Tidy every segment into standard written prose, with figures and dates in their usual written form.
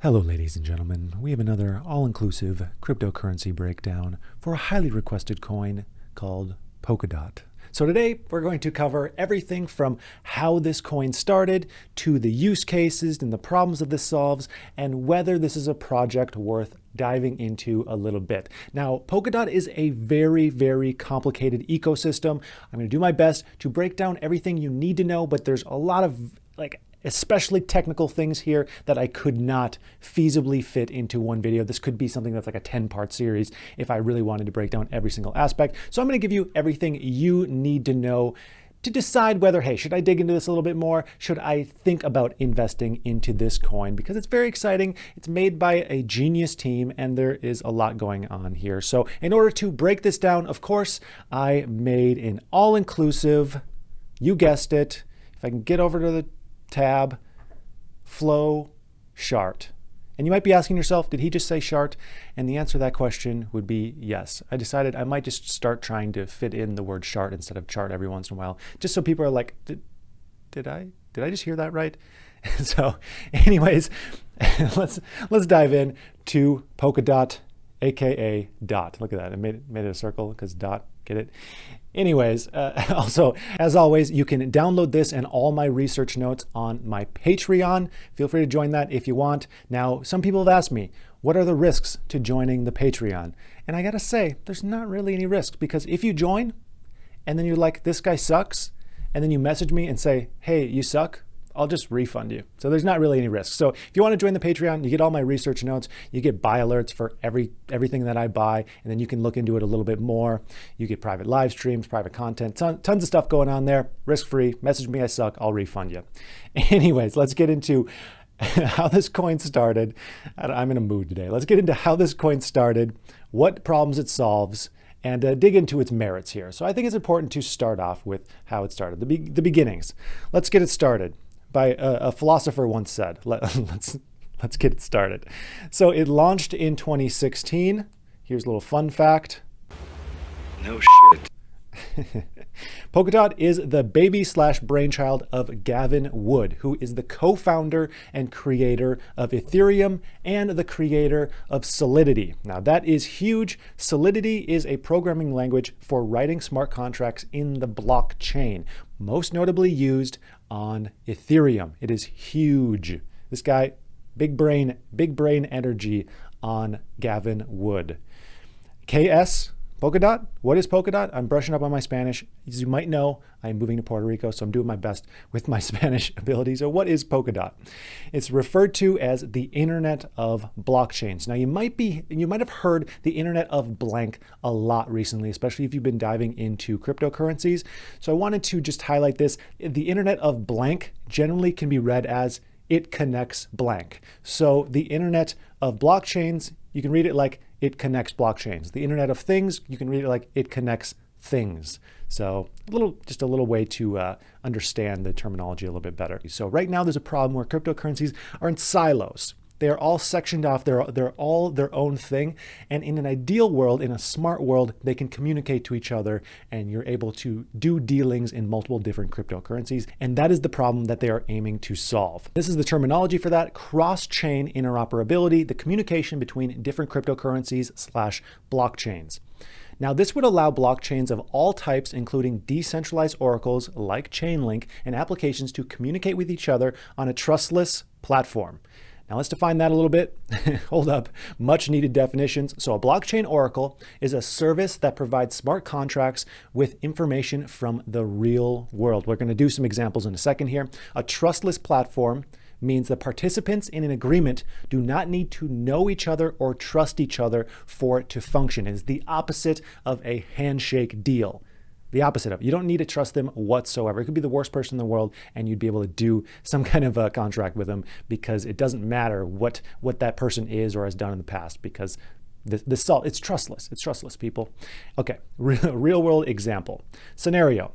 Hello, ladies and gentlemen. We have another all-inclusive cryptocurrency breakdown for a highly requested coin called Polkadot. So today we're going to cover everything from how this coin started to the use cases and the problems that this solves and whether this is a project worth diving into a little bit. Now, Polkadot is a very, very complicated ecosystem. I'm going to do my best to break down everything you need to know, but there's a lot of especially technical things here that I could not feasibly fit into one video. This could be something that's like a 10-part series if I really wanted to break down every single aspect. So I'm going to give you everything you need to know to decide whether, hey, should I dig into this a little bit more? Should I think about investing into this coin? Because it's very exciting. It's made by a genius team and there is a lot going on here. So in order to break this down, of course, I made an all-inclusive, you guessed it, if I can get over to the tab, flow chart. And you might be asking yourself, did he just say chart? And the answer to that question would be yes. I decided I might just start trying to fit in the word chart instead of chart every once in a while, just so people are like, did I just hear that right? So anyways, let's dive in to Polkadot, aka dot. Look at that, I made it a circle because dot, get it? Anyways, also, as always, you can download this and all my research notes on my Patreon. Feel free to join that if you want. Now, some people have asked me, what are the risks to joining the Patreon? And I gotta say, there's not really any risks, because if you join and then you're like, this guy sucks, and then you message me and say, hey, you suck, I'll just refund you. So there's not really any risk. So if you want to join the Patreon, you get all my research notes, you get buy alerts for everything that I buy, and then you can look into it a little bit more. You get private live streams, private content, tons of stuff going on there, risk-free. Message me, I suck, I'll refund you. Anyways, let's get into how this coin started. I'm in a mood today. Let's get into how this coin started, what problems it solves, and dig into its merits here. So I think it's important to start off with how it started, the beginnings. Let's get it started. By a philosopher once said, let's get it started. So it launched in 2016. Here's a little fun fact. No shit. Polkadot is the baby/brainchild of Gavin Wood, who is the co-founder and creator of Ethereum and the creator of Solidity. Now that is huge. Solidity is a programming language for writing smart contracts in the blockchain, most notably used on Ethereum. It is huge. This guy, big brain energy on Gavin Wood. KS, Polkadot. What is Polkadot? I'm brushing up on my Spanish. As you might know, I'm moving to Puerto Rico, so I'm doing my best with my Spanish ability. So what is Polkadot? It's referred to as the Internet of Blockchains. Now you might have heard the Internet of blank a lot recently, especially if you've been diving into cryptocurrencies. So I wanted to just highlight this. The Internet of blank generally can be read as it connects blank. So the Internet of Blockchains, you can read it like it connects blockchains. The Internet of Things, you can read it like it connects things. So just a little way to understand the terminology a little bit better. So right now there's a problem where cryptocurrencies are in silos. They are all sectioned off. They're all their own thing. And in an ideal world, in a smart world, they can communicate to each other and you're able to do dealings in multiple different cryptocurrencies. And that is the problem that they are aiming to solve. This is the terminology for that: cross-chain interoperability, the communication between different cryptocurrencies/blockchains. Now, this would allow blockchains of all types, including decentralized oracles like Chainlink, and applications to communicate with each other on a trustless platform. Now let's define that a little bit. Hold up, much needed definitions. So a blockchain oracle is a service that provides smart contracts with information from the real world. We're going to do some examples in a second here. A trustless platform means the participants in an agreement do not need to know each other or trust each other for it to function. It is the opposite of a handshake deal. The opposite of it. You don't need to trust them whatsoever. It could be the worst person in the world and you'd be able to do some kind of a contract with them because it doesn't matter what that person is or has done in the past, because it's trustless. It's trustless, people. Okay, real world example. Scenario.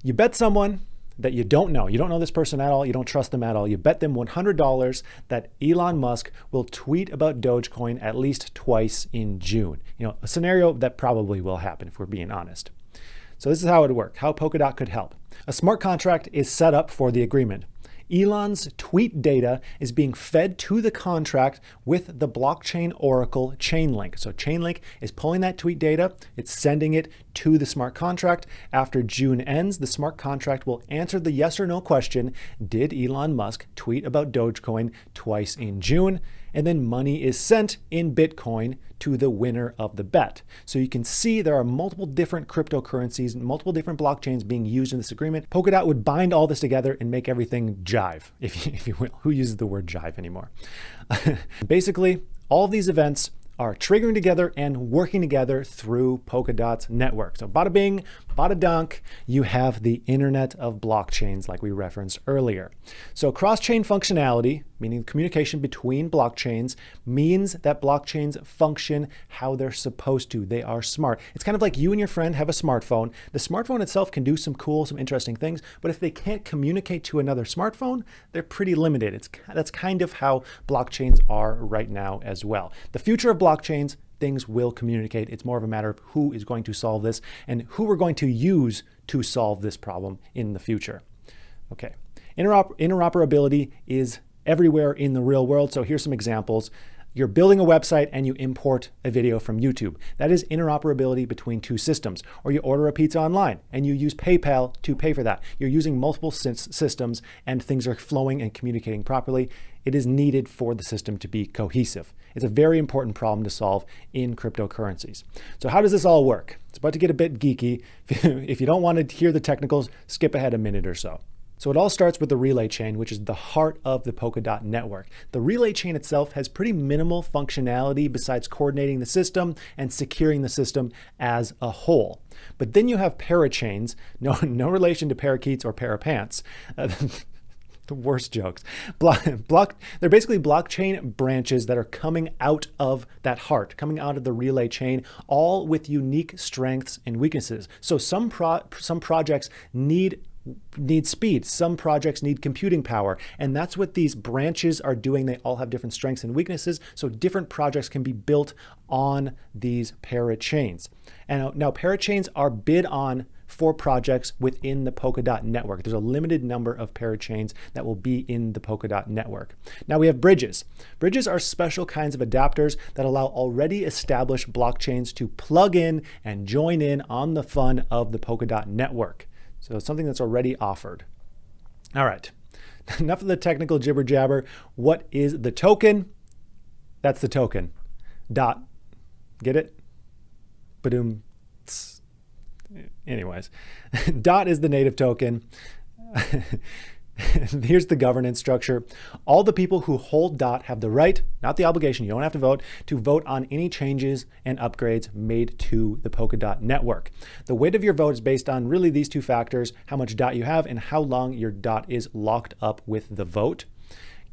You bet someone that you don't know. You don't know this person at all. You don't trust them at all. You bet them $100 that Elon Musk will tweet about Dogecoin at least twice in June. You know, a scenario that probably will happen if we're being honest. So this is how it would work, how Polkadot could help. A smart contract is set up for the agreement. Elon's tweet data is being fed to the contract with the blockchain oracle Chainlink. So Chainlink is pulling that tweet data, it's sending it to the smart contract. After June ends, the smart contract will answer the yes or no question, did Elon Musk tweet about Dogecoin twice in June? And then money is sent in Bitcoin to the winner of the bet. So you can see there are multiple different cryptocurrencies, multiple different blockchains being used in this agreement. Polkadot would bind all this together and make everything jive, if you will. Who uses the word jive anymore? Basically, all of these events are triggering together and working together through Polkadot's network. So bada bing, bada dunk, you have the internet of blockchains like we referenced earlier. So cross-chain functionality, meaning communication between blockchains, means that blockchains function how they're supposed to. They are smart. It's kind of like you and your friend have a smartphone. The smartphone itself can do some cool, some interesting things, but if they can't communicate to another smartphone, they're pretty limited. That's kind of how blockchains are right now as well. The future of blockchains, things will communicate. It's more of a matter of who is going to solve this and who we're going to use to solve this problem in the future. Okay, interoperability is everywhere in the real world. So here's some examples. You're building a website and you import a video from YouTube. That is interoperability between two systems. Or you order a pizza online and you use PayPal to pay for that. You're using multiple systems and things are flowing and communicating properly. It is needed for the system to be cohesive. It's a very important problem to solve in cryptocurrencies. So how does this all work? It's about to get a bit geeky. If you don't want to hear the technicals, skip ahead a minute or so. So it all starts with the relay chain, which is the heart of the Polkadot network. The relay chain itself has pretty minimal functionality besides coordinating the system and securing the system as a whole. But then you have parachains, no relation to parakeets or parapants. The worst jokes. They're basically blockchain branches that are coming out of that heart, coming out of the relay chain, all with unique strengths and weaknesses. So some projects need speed. Some projects need computing power. And that's what these branches are doing. They all have different strengths and weaknesses. So different projects can be built on these parachains. And now parachains are bid on for projects within the Polkadot network. There's a limited number of parachains that will be in the Polkadot network. Now we have bridges. Bridges are special kinds of adapters that allow already established blockchains to plug in and join in on the fun of the Polkadot network. So it's something that's already offered. All right, enough of the technical jibber jabber. What is the token? That's the token. DOT. Get it? Ba-doom. Anyways, DOT is the native token. Here's the governance structure. All the people who hold DOT have the right, not the obligation, you don't have to vote on any changes and upgrades made to the Polkadot network. The weight of your vote is based on really these two factors, how much DOT you have and how long your DOT is locked up with the vote.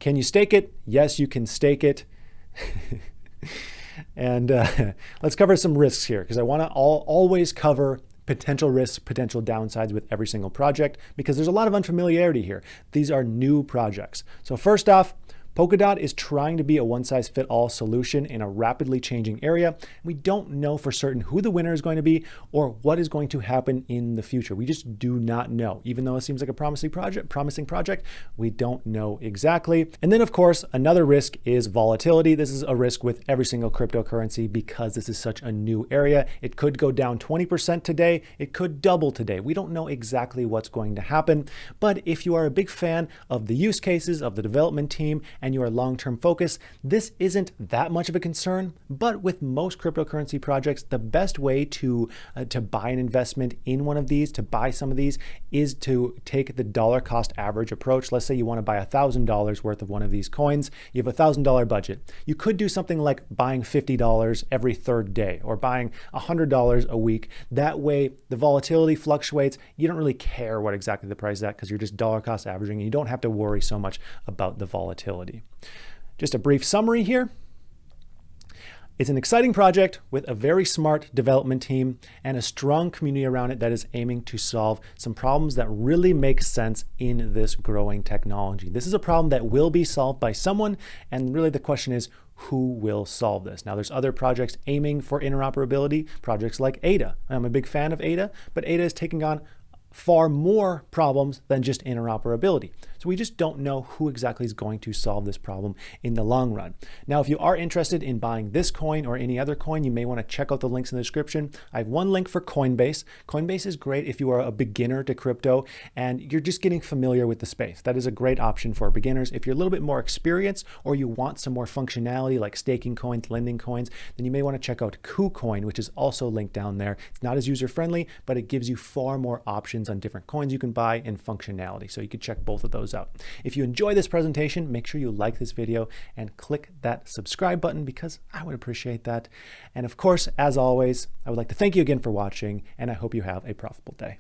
Can you stake it? Yes, you can stake it. And let's cover some risks here because I want to always cover potential risks, potential downsides with every single project because there's a lot of unfamiliarity here. These are new projects. So first off, Polkadot is trying to be a one-size-fits-all solution in a rapidly changing area. We don't know for certain who the winner is going to be or what is going to happen in the future. We just do not know. Even though it seems like a promising project, we don't know exactly. And then of course, another risk is volatility. This is a risk with every single cryptocurrency because this is such a new area. It could go down 20% today. It could double today. We don't know exactly what's going to happen. But if you are a big fan of the use cases, of the development team, and you are long-term focused, this isn't that much of a concern. But with most cryptocurrency projects, the best way to buy an investment in one of these, to buy some of these, is to take the dollar cost average approach. Let's say you want to buy $1,000 worth of one of these coins. You have a $1,000 budget. You could do something like buying $50 every third day or buying $100 a week. That way, the volatility fluctuates. You don't really care what exactly the price is at because you're just dollar cost averaging and you don't have to worry so much about the volatility. Just a brief summary here. It's an exciting project with a very smart development team and a strong community around it that is aiming to solve some problems that really make sense in this growing technology. This is a problem that will be solved by someone, and really the question is, who will solve this? Now, there's other projects aiming for interoperability, projects like ADA. I'm a big fan of ADA, but ADA is taking on far more problems than just interoperability. So So we just don't know who exactly is going to solve this problem in the long run. Now, if you are interested in buying this coin or any other coin, you may want to check out the links in the description. I have one link for Coinbase. Coinbase is great if you are a beginner to crypto and you're just getting familiar with the space. That is a great option for beginners. If you're a little bit more experienced or you want some more functionality like staking coins, lending coins, then you may want to check out KuCoin, which is also linked down there. It's not as user-friendly, but it gives you far more options on different coins you can buy and functionality. So you can check both of those out. If you enjoy this presentation, make sure you like this video and click that subscribe button because I would appreciate that. And of course, as always, I would like to thank you again for watching, and I hope you have a profitable day.